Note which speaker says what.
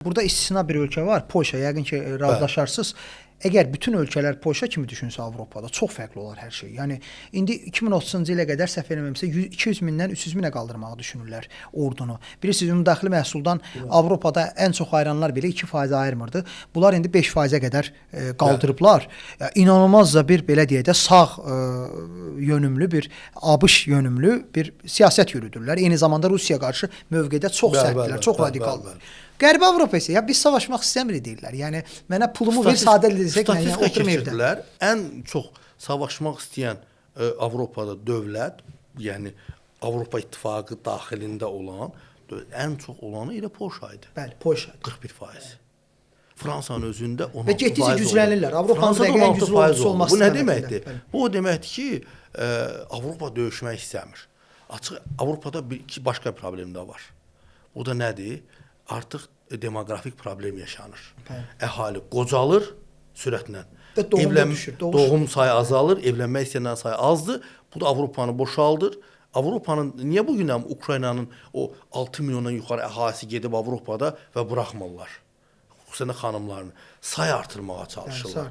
Speaker 1: Burada istisna bir ölkə var, Polşa. Yəqin ki, razılaşarsınız. Əgər bütün ölkələr Polşa kimi düşünsə Avropada, çox fərqli olar hər şey. Yəni indi 2030-cu ilə qədər səhv eləmirəmsə 200 mindən 300 minə qaldırmağı düşünürlər ordunu. Bilirsiniz, ümumdaxili məhsuldan Avropada ən çox ayıranlar belə 2% ayırmırdı. Bunlar indi 5%-ə qədər qaldırıblar. İnanılmaz da bir belə deyək də sağ yönümlü bir ABŞ yönümlü bir siyasət yürüdürlər. Eyni zamanda Rusiyaya qarşı mövqedə çox sərtdirlər, çox radikallar. Qərbi Avropa isə ya biz savaşmaq istəmirik deyirlər. Yəni mənə pulumu ver, sadə desək, yəni oturma evdə.
Speaker 2: Ən çox savaşmaq istəyən Avropada dövlət, yəni Avropa İttifaqı daxilində olan ən çox olanı elə Polşa idi.
Speaker 1: Bəli, Polşa.
Speaker 2: 41%. Fransanın özündə 16%.
Speaker 1: Və getdikcə güclənirlər. Avropanın rəqəm güclü olması.
Speaker 2: Bu nə deməkdir? Bu o deməkdir ki, Avropa döyüşmək istəmir. Açıq Avropada iki başqa problem də var. O da nədir? Artıq demoqrafik problem yaşanır. Əhali qocalır sürətlə. Doğum sayı azalır, evlənmək istəyənlərin sayı azdır. Bu da Avropanı boşaldır. Avropanın niyə bu gün Ukraynanın o 6 milyondan yuxarı əhalisi gedib Avropada və buraxmırlar? Xüsusən də xanımlarını sayı artırmağa çalışırlar.